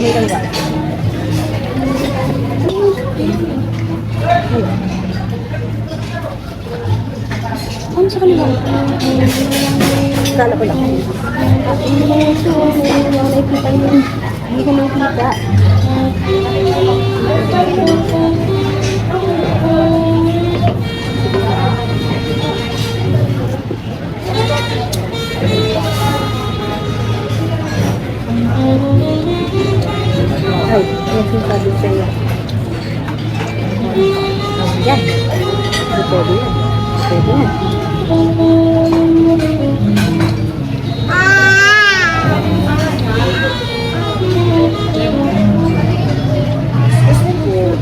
may langga. Ano sa kanila? Kala ko lang. Hindi ko nakikita. Ay, yan sinasabi sa'yo. Yan. Hindi pwede yan. Pwede yan.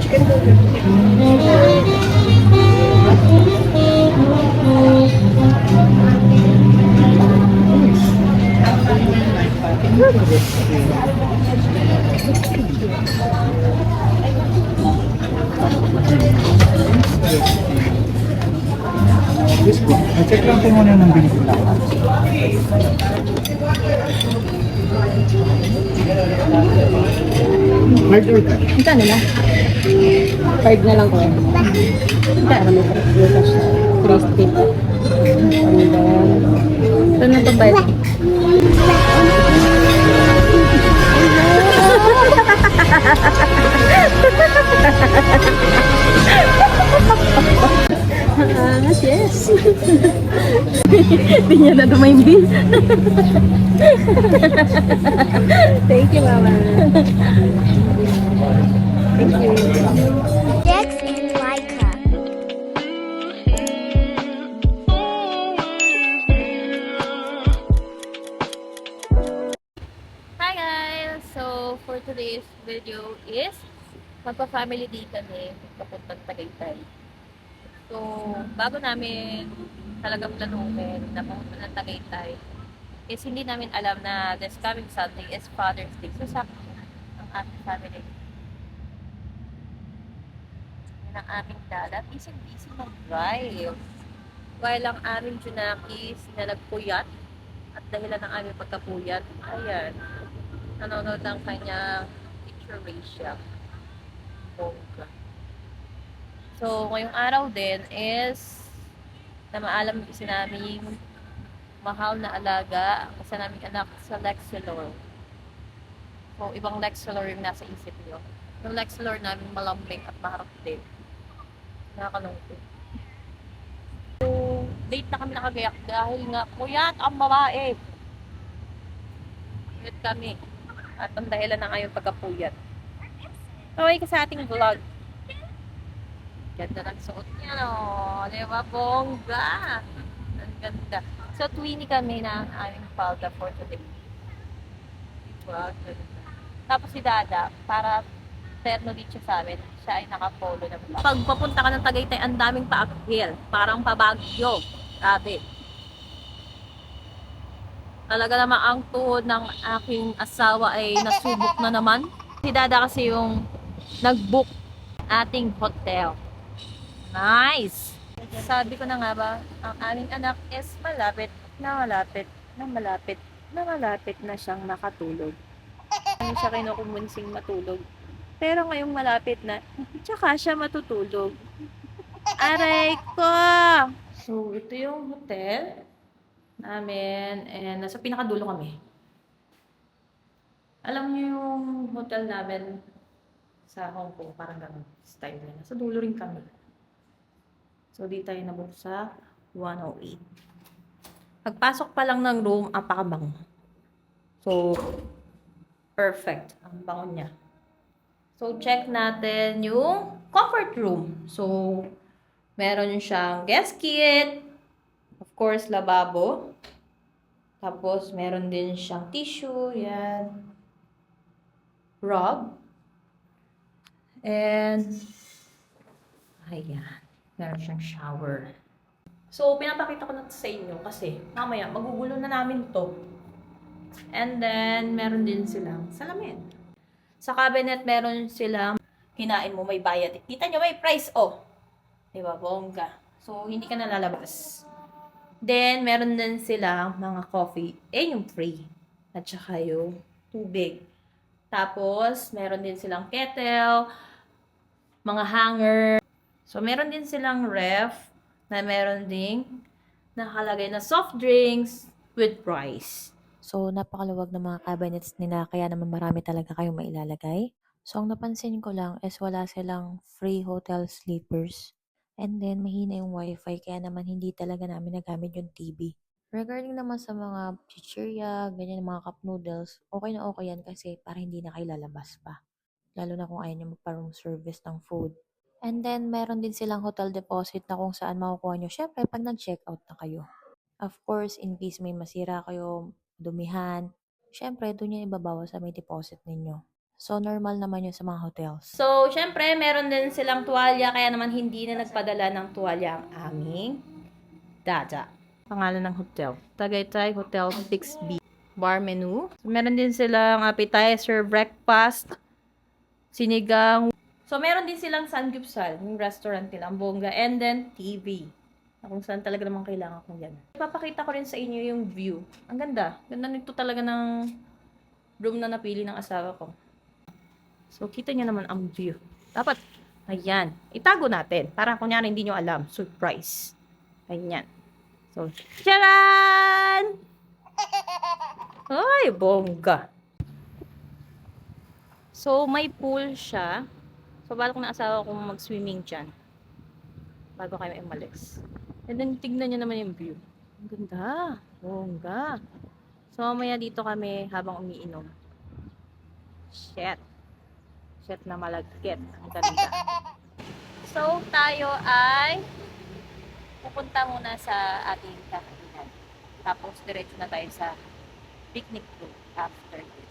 Chicken burger. Yes po. Check lang po muna ng binigla. Hard or cut? Magkano na? 5 na lang ko. Magkano mo sa cash? 3 stick. And then, saan na ito bayad? Yes. Hindi niya na dumayin. Thank you, Mama. Thank you. Dex and Laika. Hi guys! So, for today's video is magpa-family day kami papuntang Tagaytay. So, bago namin talagang planuhin na pumunta ng Tagaytay, is hindi namin alam na this coming Sunday is Father's Day. So, sakto ang aming family. Yan ang aming dala. Busy mag-drive. While ang aming Junakis na nagpuyat at dahilan ng aming pagkapuyat, ayan, nanonood ng kanyang teacher Rachel. Bongga. So, ngayong araw din is na maalam kasi naming mahal na alaga ang isa naming anak sa Lexilor. So, ibang Lexilor yung nasa isip nyo. Yung Lexilor namin malambing at maharap din. Nakakalungkot. So, late na kami nakagayak dahil nga puyat ang babae. Puyat kami. At ang dahilan ng ayong pagkapuyat. Okay ka sa ating vlog. Ganda ng suot niya, no? Di ba, bongga? Ang ganda. So, twinny kami ng aming palda for today. Diba? Tapos si Dada, para terno din siya sa amin, siya ay nakapolo na black. Pag papunta ka ng Tagaytay, ang daming pa-uphill. Parang pabagyo. Grabe. Talaga naman ang tuhod ng aking asawa ay nasubok na naman. Si Dada kasi yung nag-book ating hotel. Nice! Sabi ko na nga ba, ang aming anak is malapit na siyang makatulog. Hindi siya kinukumunsing matulog. Pero ngayong malapit na, tsaka siya matutulog. Aray ko! So, ito yung hotel namin. And nasa pinakadulo kami. Alam niyo yung hotel namin sa Hong Kong, parang ganun style nila. Sa dulo rin kami. So, di tayo nabook sa 108. Pagpasok pa lang ng room, apakabango. So, perfect. Ang bango niya. So, check natin yung comfort room. So, meron siyang guest kit. Of course, lababo. Tapos, meron din siyang tissue. Yan. Rug. And, ayan. Meron siyang shower. So, pinapakita ko na sa inyo kasi mamaya, magugulo na namin to. And then, meron din silang salamin. Sa cabinet, meron silang kinain mo, may bayad. Kita nyo, may price, oh. Diba, bongga. So, hindi ka nalalabas. Then, meron din silang mga coffee. Yung free. At saka yung tubig. Tapos, meron din silang kettle, mga hanger. So, meron din silang ref na meron ding nakalagay na soft drinks with price. So, napakaluwag ng mga cabinets nila kaya naman marami talaga kayong mailalagay. So, ang napansin ko lang is wala silang free hotel sleepers. And then, mahina yung wifi kaya naman hindi talaga namin nagamit yung TV. Regarding naman sa mga chichirya, ganyan, mga cup noodles, okay na okay yan kasi para hindi na kayo lalabas pa. Lalo na kung ayaw nyo magpa-room service ng food. And then, meron din silang hotel deposit na kung saan makukuha nyo. Syempre, pag nag-check out na kayo. Of course, in case may masira kayo, dumihan, syempre, doon yan ibabawa sa may deposit ninyo. So, normal naman yun sa mga hotels. So, syempre, meron din silang tuwalya, kaya naman hindi na nagpadala ng tuwalya ang aming dada. Pangalan ng hotel, Tagaytay Hotel 6B. Bar menu. So, meron din silang appetizer, breakfast, sinigang. So, meron din silang Samgyupsal, yung restaurant nila, ang bongga, and then TV. Na kung saan talaga naman kailangan ko yan. Ipapakita ko rin sa inyo yung view. Ang ganda. Ganda nito talaga ng room na napili ng asawa ko. So, kita nyo naman ang view. Dapat, ayan. Itago natin. Para kunyari hindi nyo alam. Surprise. Ayan. So, charan! Ay, bongga. So, may pool siya. So, balak na asawa ko mag-swimming dyan. Bago kayo umalis. And then, tignan nyo naman yung view. Ang ganda. Bongga. So, mamaya dito kami habang umiinom. Shit. Shit na malagkit. Ang ganda. So, tayo ay pupunta muna sa ating kakainan. Tapos, diretso na tayo sa picnic room after this.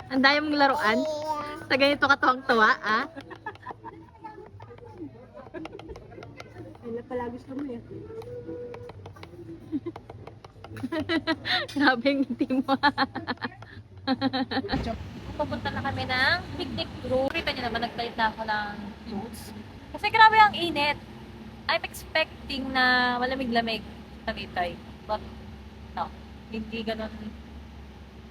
Ang daya mong laruan. Sa ganito ka tuwang-tuwa, ah? Wala pala gusto mo yan. Grabe yung ngiti mo. Pupunta na kami ng picnic room. Kita niyo naman, nagpalit na ako ng clothes. Kasi grabe ang init. I'm expecting na malamig-lamig sa Tagaytay. But, no. Hindi ganun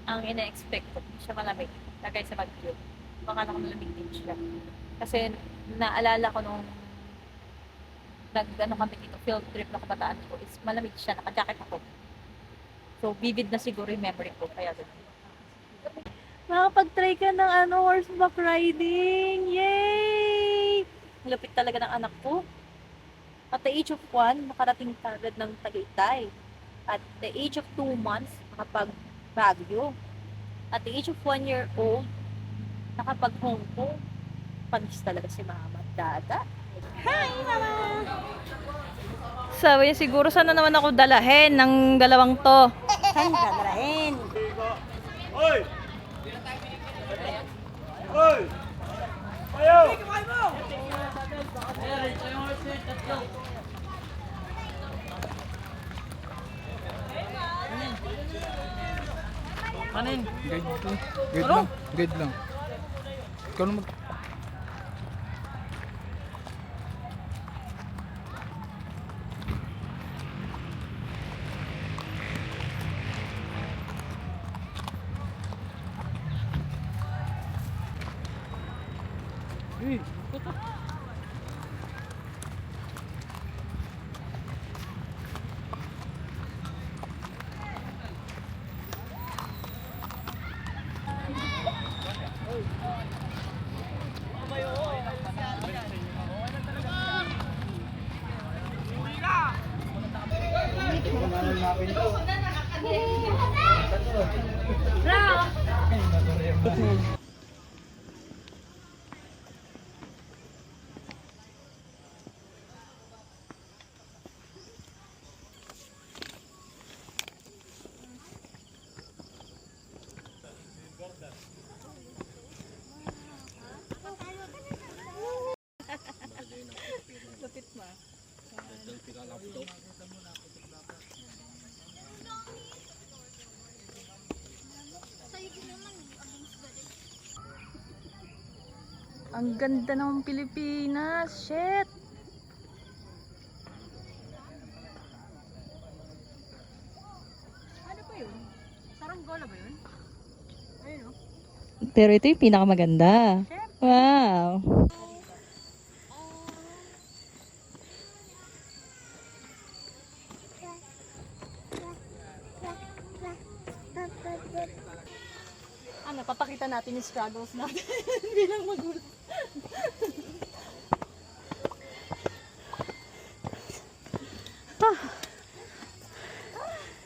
ang ina-expect ko. Siya malamig. Lagay sa Baguio. Baka na malamig din siya. Kasi naalala ko nung nag-ano kami dito, field trip na kabataan ko, is malamig siya. Naka-jacket ako. So, vivid na siguro yung memory ko. Kaya doon. Makapag-try ka ng horseback riding! Yay! Lapit talaga ng anak ko. At the age of 1, nakarating kagad ng Tagaytay. At the age of 2 months, nakapag-Baguio. At the age of 1 year old, nakapag-Hong Kong. Panis talaga si Mama at Dada. Hi, Mama! Sabi niya, siguro sana naman ako dalahin ng dalawang to. Saan ka dalahin? Hoy! Hoy! Ayaw! Kanin. Guide lang. Guide lang. Guide lang. Ikaw na mag... Ang ganda ng Pilipinas. Shit! Ano ba yun? Saranggola ba yun? Ayun, oh. Pero ito yung pinakamaganda. Wow! Ano, papakita natin yung struggles natin bilang magulang.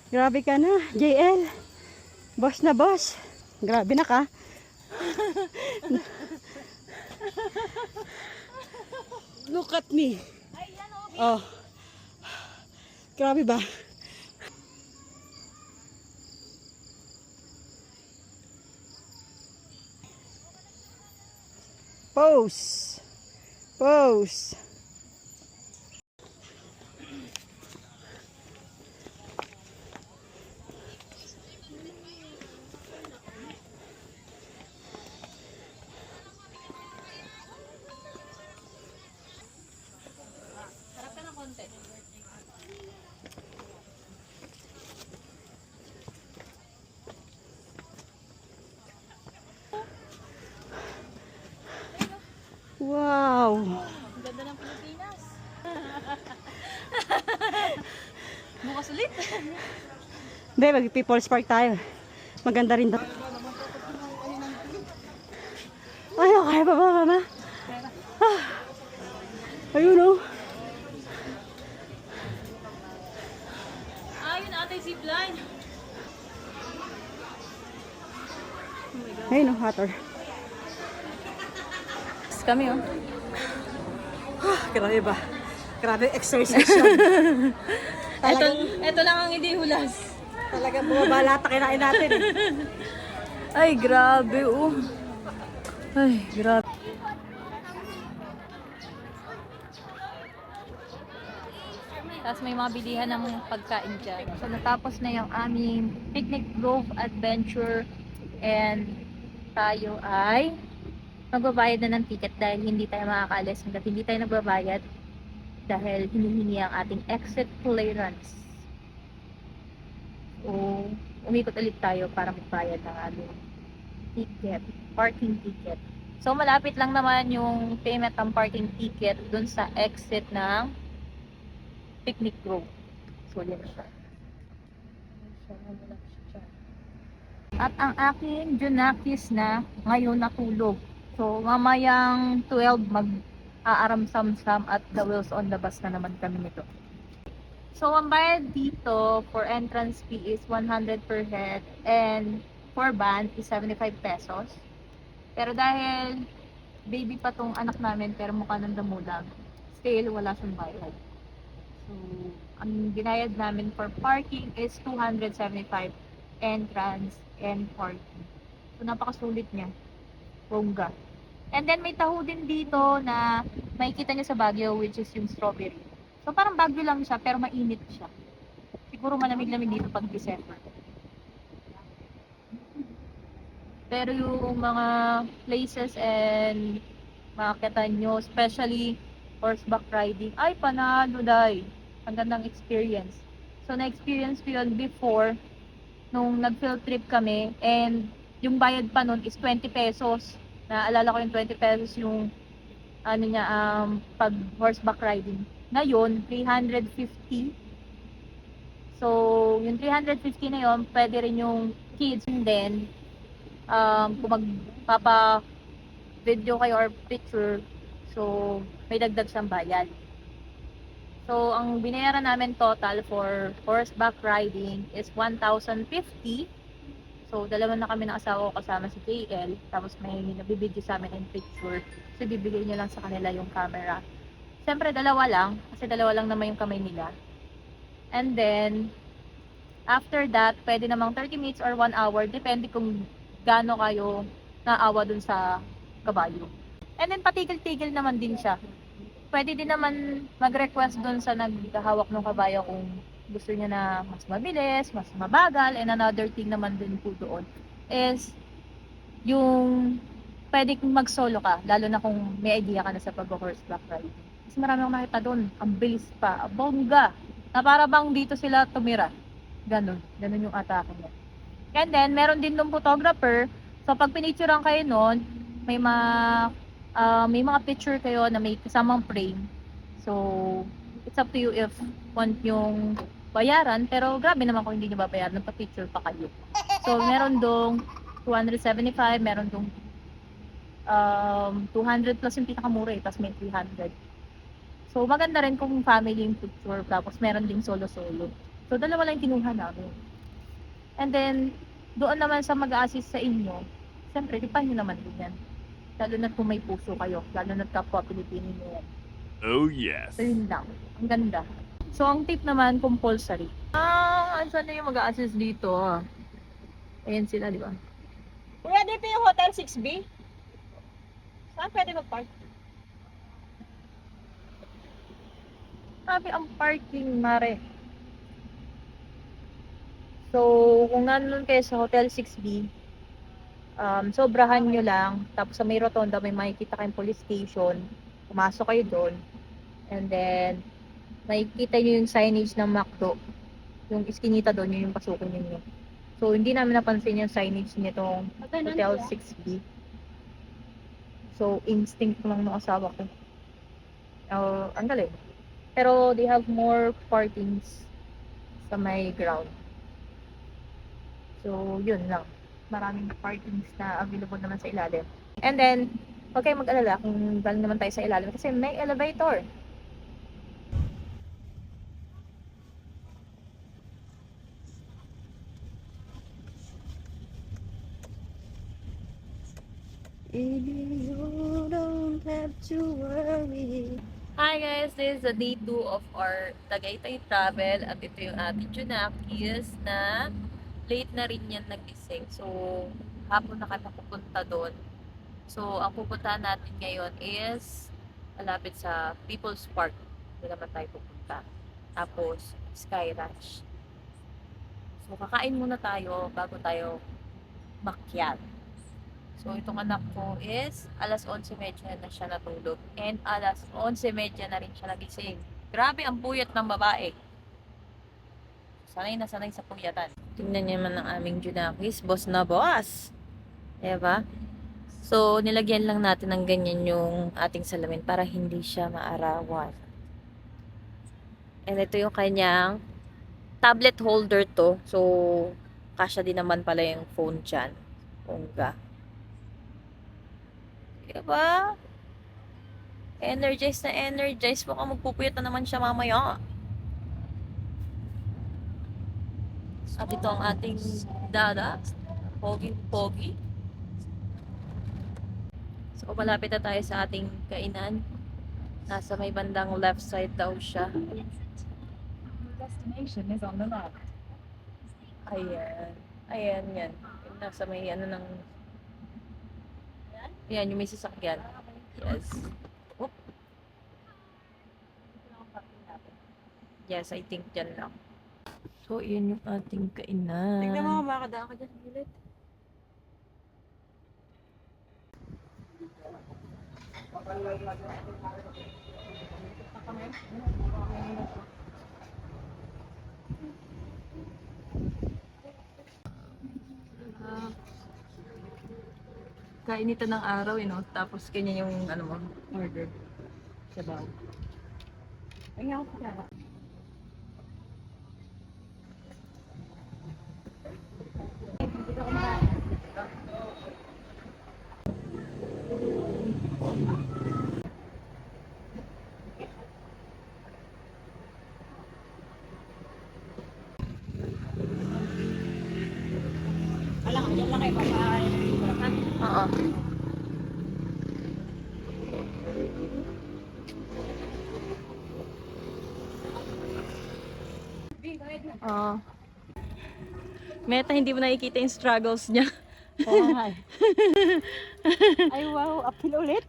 Grabe ka na, JL. Boss na boss. Grabe na ka. Look at me. Oh. Grabe ba? Pose. Pose. Wow. Ang ganda ng Pilipinas. Bukas ulit. Be, mag-People's Park tayo. Maganda rin daw. Ay, okay pa ba, mama? Ah. Ayun, oh. Yun ate, zipline. Ayun, oh, water. Kami, oh. Grabe ba? Grabe exercise yun. Ito lang ang hindi hulas. Talagang bumabala kinain natin. Ay, grabe, oh. Ay, grabe. Tapos may mga bilihan ng pagkain dyan. So, natapos na yung aming Picnic Grove Adventure. And tayo ay magbabayad na ng ticket dahil hindi tayo makakaalis hanggat hindi tayo nagbabayad dahil hinihingi ang ating exit clearance. So, umikot ulit tayo para magbayad ng aming ticket, parking ticket. So, malapit lang naman yung payment ng parking ticket dun sa exit ng Picnic Grove. So, yan siya. At ang aking Junakis na ngayon natulog. So, mamayang 12 mag-aaram-sam-sam at the wheels on the bus na naman kami nito. So, ang bayad dito for entrance fee is 100 per head and for band is 75 pesos. Pero dahil baby pa tong anak namin pero mukha ng damulag, still wala siyang bayad. So, ang binayad namin for parking is 275 entrance and parking. So, napakasulit niya. Bongga. And then may taho din dito na makikita niyo sa Baguio which is yung strawberry. So parang Baguio lang siya pero mainit siya. Siguro malamig-lamig dito pag December. Pero yung mga places and makakita nyo, especially horseback riding, ay panalo day. Ang gandang experience. So na-experience ko yun before nung nag-field trip kami and yung bayad pa nun is 20 pesos. Naalala ko yung 20 pesos yung ano niya, pag horseback riding. Ngayon, 350. So, yung 350 na yun, pwede rin yung kids. And then, kung magpapa-video kayo or picture, so, may dagdag siyang bayad. So, ang binayaran namin total for horseback riding is 1,050. So, dalawa na kami ng asawa ko kasama si KL. Tapos may nabibidyo sa amin in picture. So, bibigay niya lang sa kanila yung camera. Siyempre, dalawa lang. Kasi dalawa lang naman yung kamay nila. And then, after that, pwede namang 30 minutes or 1 hour. Depende kung gaano kayo naawa dun sa kabayo. And then, patigil-tigil naman din siya. Pwede din naman mag-request dun sa naghahawak ng kabayo kung gusto niya na mas mabilis, mas mabagal, and another thing naman din po doon is yung pwede kung mag-solo ka, lalo na kung may idea ka na sa pag-horseback riding. Kasi marami akong nakita doon, ang bilis pa, ang bongga, na para bang dito sila tumira. Ganun yung atake niya. And then, meron din doon photographer, so pag pinicturean kayo noon, may mga picture kayo na may kasamang frame. So, it's up to you if want yung bayaran, pero grabe naman kung hindi nyo babayaran, nagpa-picture pa kayo. So, meron dong 275, meron dong 200 plus yung pinakamura eh, tapos may 300. So, maganda rin kung family yung picture, tapos meron ding solo-solo. So, dalawa lang yung kinuha namin. And then, doon naman sa mag-a-assist sa inyo, siyempre, di pa nyo naman din yan. Lalo na kung may puso kayo, lalo na kapwa Pilipino nyo yan. Oh yes. So, yun lang. Ang ganda. So, ang tip naman, compulsory. Saan na yung mag-a-assist dito? Ayan sila, di ba? Kuya, dito yung Hotel 6B? Saan pwede mag-park? Sabi ang parking, mare. So, kung nandun kayo sa Hotel 6B, sobrahan nyo lang. Tapos sa may rotonda, may makikita kayong police station. Pumasok kayo doon. And then, makikita nyo yung signage ng McDo. Yung iskinita doon, yun yung pasukin nyo. So, hindi namin napansin yung signage nitong Hotel 6B. So, instinct lang ng asawa ko. Ang galing. Pero, they have more parkings sa may ground. So, yun lang. Maraming parkings na available naman sa ilalim. And then, huwag kayong mag-alala kung galing naman tayo sa ilalim kasi may elevator. You don't have to worry. Hi guys, this is the day 2 of our Tagaytay travel at ito yung ating Junakis na late na rin yan nagising. So, hapon na kami pupunta doon. So, ang pupuntahan natin ngayon is malapit sa People's Park. Doon naman tayo pupunta. Tapos, Sky Ranch. So, kakain muna tayo bago tayo makyat. So, itong anak ko is alas 11:30 na siya natulog. And alas 11:30 na rin siya nagising. Grabe ang puyat ng babae. Sanay na sanay sa puyatan. Tingnan niyo naman ang aming Junakis. Boss na boss! Diba? So, nilagyan lang natin ng ganyan yung ating salamin para hindi siya maarawan. And ito yung kanyang tablet holder to. So, kasya din naman pala yung phone dyan. Bongga. Diba? Energize na energize. Mukhang magpupuyat na naman siya mamaya. At ito ang ating dada. Pogi-pogi. So, malapit na tayo sa ating kainan. Nasa may bandang left side daw siya. Destination is on the left. Ayan. Ayan, yan. Yung nasa may ano ng... Ayan, yung may sasakyan. Yes. Oop. Yes, I think dyan lang. So, yun yung ating kainan. Tignan mo, makakadaan ka dyan ulit. Kain ito ng araw, tapos ganyan yung ano mo, order. Sabaw. Ay, ako pala. Oo. Meta, hindi mo nakikita yung struggles niya. Ay, wow. Apil ulit.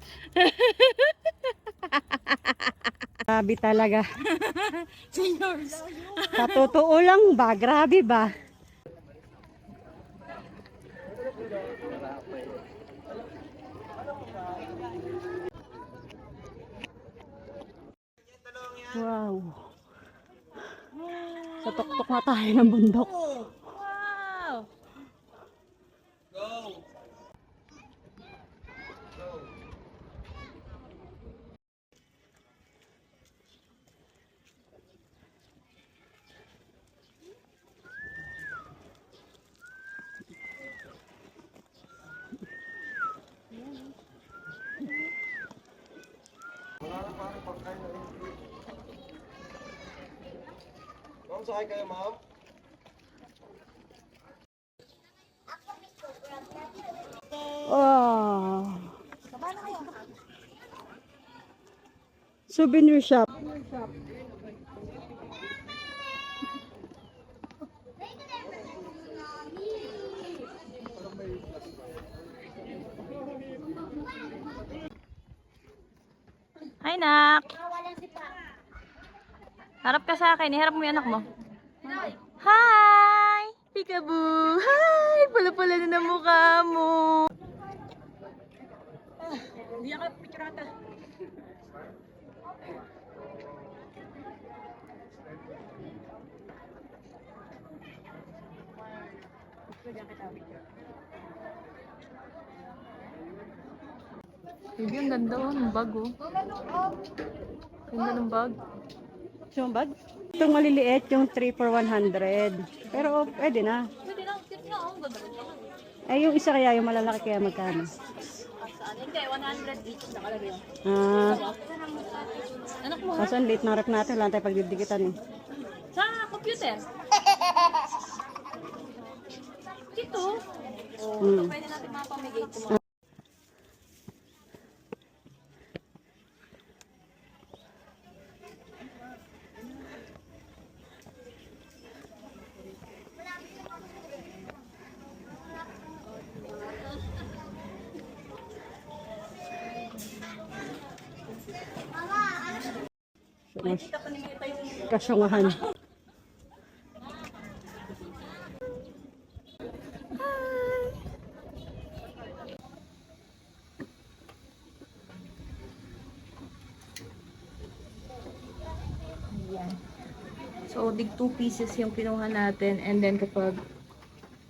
Grabe talaga. Sa totoo lang ba? Grabe ba? Wow. Sa tuktok na tayo ng bundok. Wow! Ma'am, sakay kayo, ma'am? Oh. Souvenir shop. Hi, nak! Harap ka sa akin. Iharap mo yung anak mo. Hi! Peekaboo! Hi! Pula-pula na ng mukha mo! Hindi ka picture ata. Baby, ang ganda ng bag, oh. Ganda ng bag. Yung bag? Itong maliliit, yung 3 for 100. Pero pwede na. Pwede lang, cute nga, oh. Ganda rin naman. Eh, yung isa kaya, yung malalaki kaya magkano? Saan? Hindi, 100 each nakalagay yun. Anak mo, ha? Kaso ang late ng rep natin, wala tayong pagdidikitan eh. Sa computer. Dito. Hmm. Pwede natin mapamigay ito mga. Kasyungahan. So, dig 2 pieces yung kinuha natin, and then kapag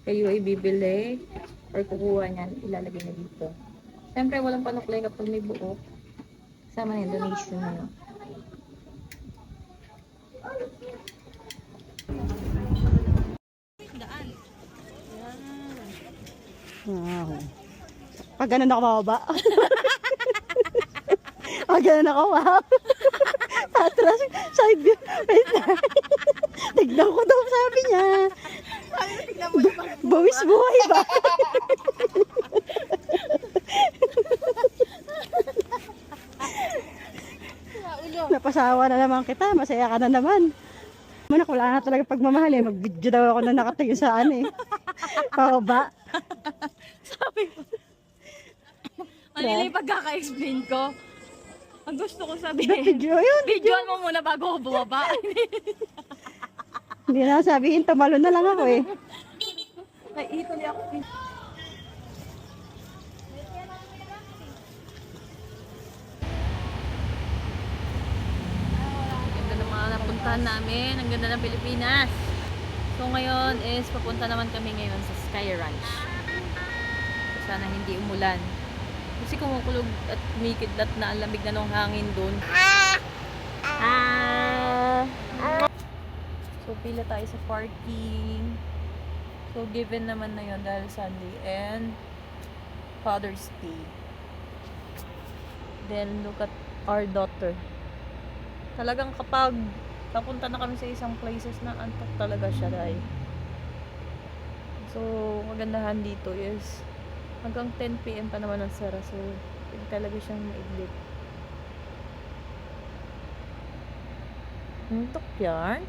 kayo ay bibili or kukuha niyan, ilalagay na dito. Siyempre, walang panuklay kapag may buo. Kasama na yung donation na yun. Wow. Pag ganun ako mababa. Pag ganun ako, wow. Atras, side view. Wait lang. Tignan ko daw, sabi niya. Bawis buhay ba? Napasawa na naman kita. Masaya ka na naman. Manak, wala na talaga pagmamahal eh. Mag-video daw ako na nakatingin saan eh. Pababa. Sabi ko. Ano yung pagkaka-explain ko? Ang gusto ko sabihin. Video yun. Videoan mo muna bago ako bumaba. Hindi na sabihin, tumalo na lang ako eh. Ay, ituloy ako. Ang ganda ng mga napuntahan namin. Ang ganda ng Pilipinas. So ngayon is papunta naman kami ngayon sa Sky Ranch. So, sana hindi umulan. Kasi kumukulog at kumikidlat na ang lamig na ng hangin doon. So pila tayo sa parking. So given naman na yun dahil Sunday and Father's Day. Then look at our daughter. Talagang kapag napunta na kami sa isang places na antok talaga siya dahil. So magandahan dito is hanggang 10 PM pa naman ang sara. So pwede talaga siyang maiglit. Antok yan.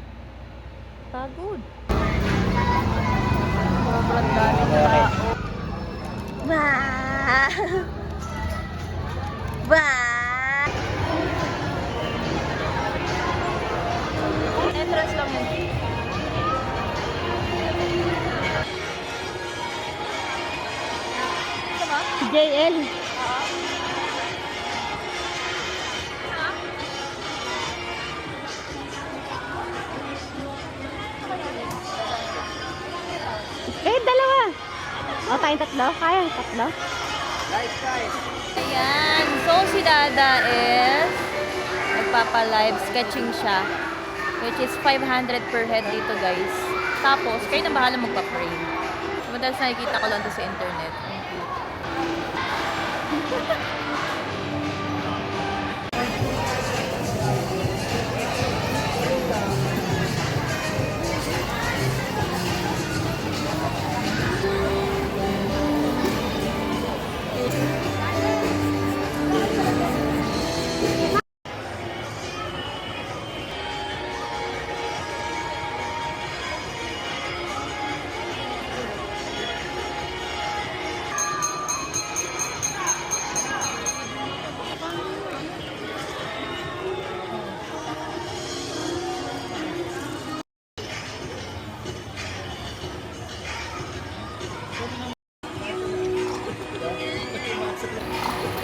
Pagod. Sobrang daming tao. Ba! Ba! Entrance lang yun. Ito ba? JL. O, tayong tatlo? Kaya yung tatlo? Ayan. So, si Dada is nagpapa-live sketching siya. Which is 500 per head dito, guys. Tapos, kayo na bahala magpa-frame. Madalas nakikita ko lang to sa internet.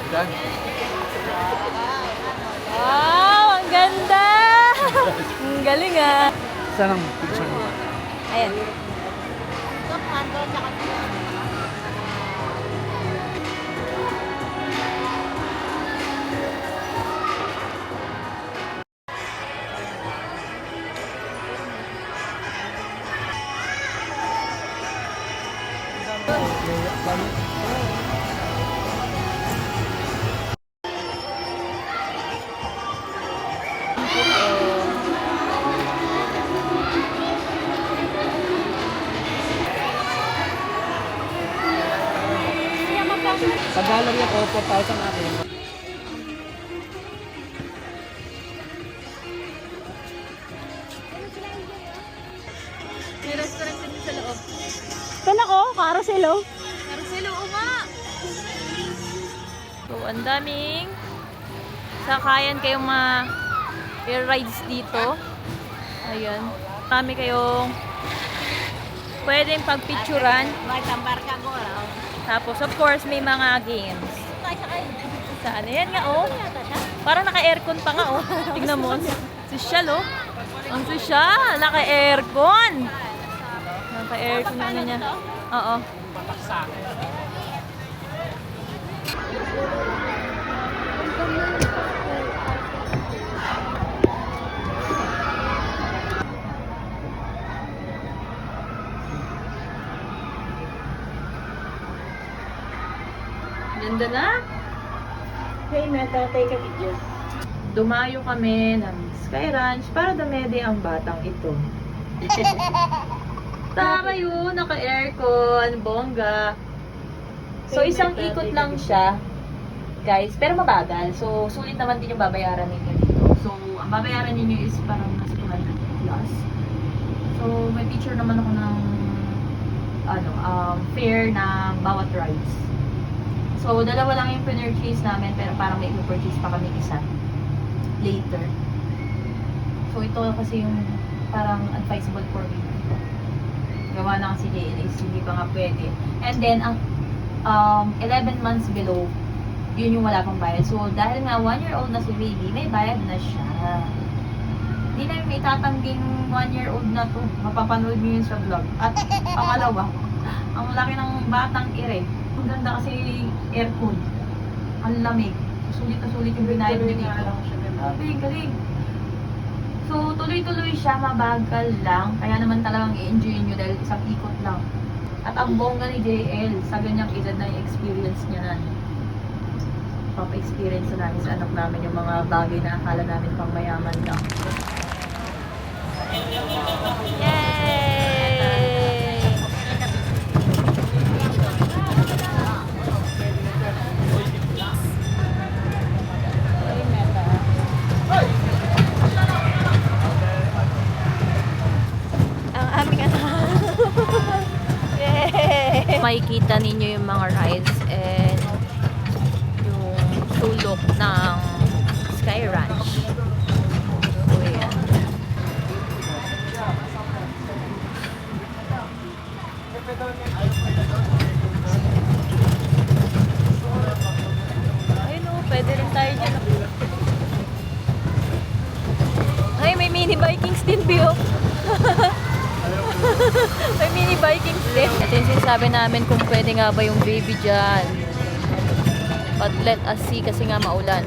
Dan. Wow! Ang ganda! Ang galing ah! Saan ang picture mo? Ayan. Sa gallery ako, 4,000 akin. May restaurant din sa loob. Saan ako? Carousel, oh. Carousel, oo nga! So, ang daming sakayan kayong air rides dito. Ayan. Marami kayong pwedeng pagpicturan. Tapos, of course, may mga games. Saan? Ayan nga, oh. Parang naka-aircon pa nga, oh. Tignan mo. Sosyal, oh. Ang sosyal. Naka-aircon. Naka-aircon na niya. Oo. Ganda na. Hey, Meta, take a video. Dumayo kami ng Sky Ranch para dumede ang batang ito. Tama yun, naka-aircon, bongga. So, isang ikot lang siya, guys, pero mabagal. So, sulit naman din yung babayaran ninyo dito. So, ang babayaran ninyo is parang nasa 200 plus. So, may picture naman ako ng fare ng bawat rides. So, dalawa lang yung purchase namin, pero parang may purchase pa kami isa later. So, ito kasi yung parang advisable for me. Gawa na kasi JLS, hindi pa nga pwede. And then, ang 11 months below, yun yung wala pang bayad. So, dahil nga 1-year-old na si baby, may bayad na siya. Hindi na yung may tatangging 1-year-old na to. Mapapanood nyo yun sa vlog. At pangalawa, ang laki ng batang ire. Ang ganda kasi aircon. Ang lamig. Sulit na sulit yung binayad nyo dito. Galing, galing. So, tuloy-tuloy siya, mabagal lang. Kaya naman talagang i-enjoy nyo dahil isang ikot lang. At ang bongga ni JL, sa ganyang edad na yung experience niya na. Papa-experience na namin sa anak namin yung mga bagay na akala namin pang mayaman lang. Yay! Makikita ninyo yung mga rides and yung sulok ng Sky Ranch. So, yan. Ayun o, pwede rin tayo dyan. Ay, may mini Vikings din, Bio. May mini Vikings din. Ito yung sinasabi namin kung pwede nga ba yung baby dyan. But let us see kasi nga maulan.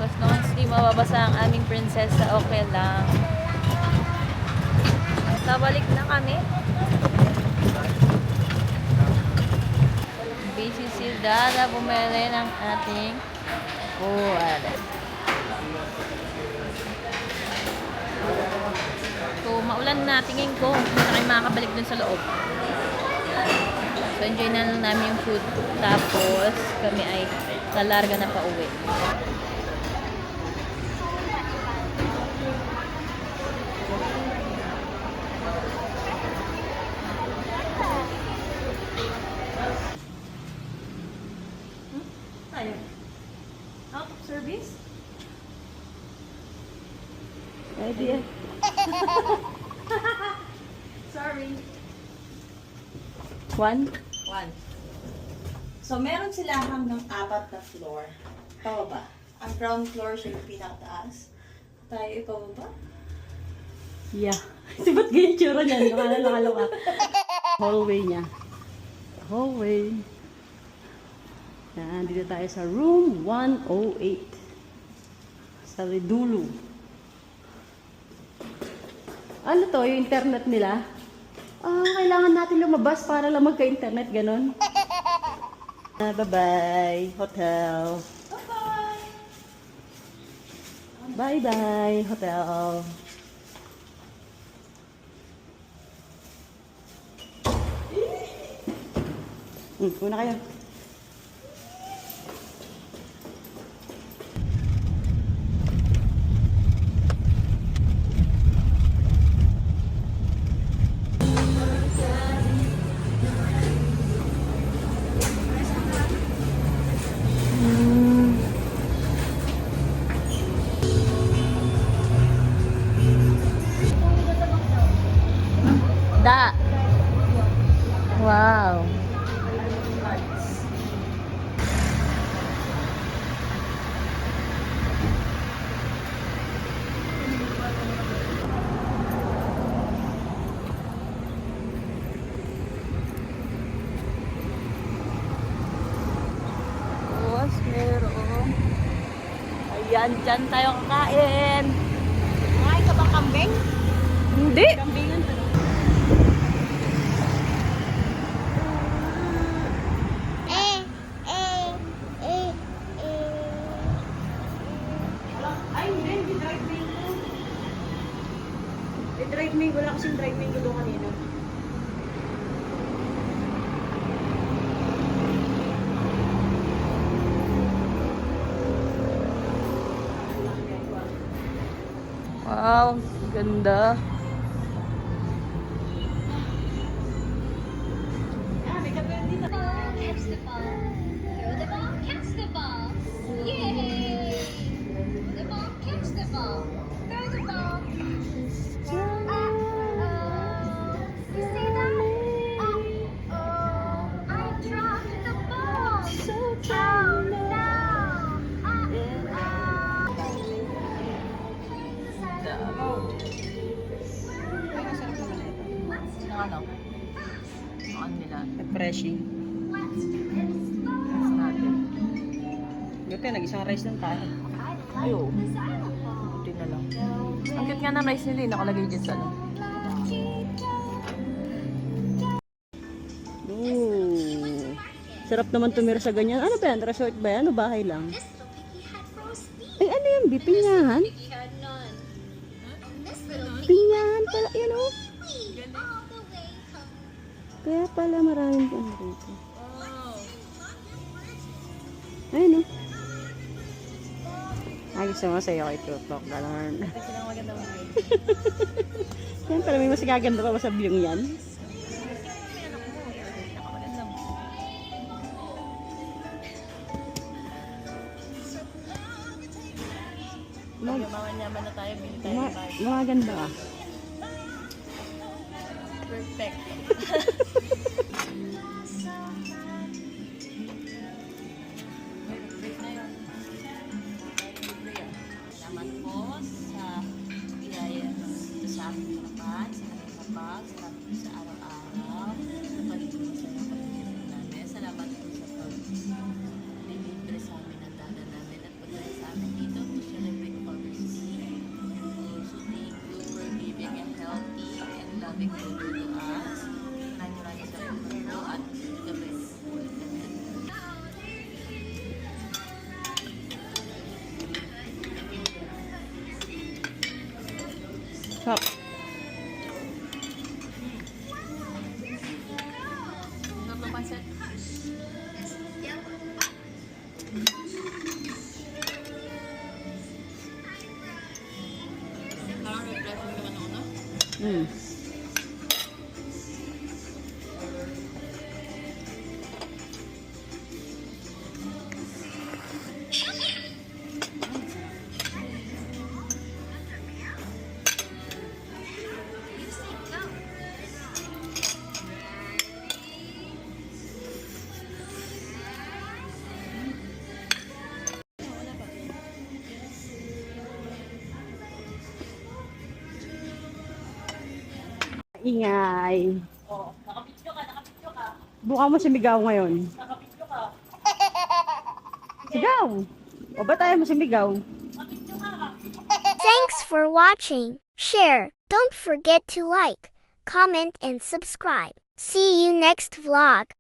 As long as di mababasa ang aming prinsesa, okay lang. Babalik na kami. Busy si Dada bumili ng ating buwan. So, maulan na. Tingin ko, hindi na kayo makakabalik dun sa loob. So, enjoy na lang namin yung food. Tapos, kami ay lalarga na pa uwi. Tayo. Out of service? Idea. Sorry. One? One. So, meron sila hanggang 4 na floor. Pababa. Ang ground floor siya yung pinakataas. Tayo ipababa. Yeah. Kasi ba't ganyan tsura niyan? Nakaloka. Hallway niya. Hallway. Yan, dito tayo sa room 108. Sa Redulu. Ano to? Yung internet nila? Kailangan natin lumabas para lang magka-internet, ganon. Bye-bye, hotel. Bye-bye. Bye-bye, hotel. Una kayo. Da. Wow. Tapos meron. Ayan, dyan tayo kakain. Ay, ka bang kambing? Hindi. Kambingan pa. Ay, hindi drive mango. Drive mango, wala kasing drive mango doon kanina. Wow, ganda. Catch the ball. Throw the ball. Catch the ball. Yay! Throw the ball. Catch the ball. Throw the ball. You see that? I dropped the ball. Oh no! Ano? Ano nila? Refreshing. Rice natin. Buti, nag-isang rice lang tayo. Ayo. Buti na lang. Ang cute nga ng rice nila, nakalagay dyan sa ano. Ooh. Sarap naman tumira sa ganyan. Ano ba yan? Resort ba yan? O bahay lang? Ay, ano yan? Pinyahan? Pinyahan pala. Yan o. Kaya pala maraming ano rito. Ayun o. Ay, gusto mo sa'yo kay Tutok. Ganon. Yan pala may mas gaganda pa ba sa view yan? Yaman na tayo, bili tayo ng bag. Mga ganda ka. Perfect. Salamat po sa biyaya sa aking kapal. Sarap. Mm. Ingay. Oh, nakapidyo ka. Buka mo sumigaw ngayon. Nakapidyo ka. Sigaw! O ba tayo mo sumigaw? Thanks for watching. Share. Don't forget to like, comment, and subscribe. See you next vlog.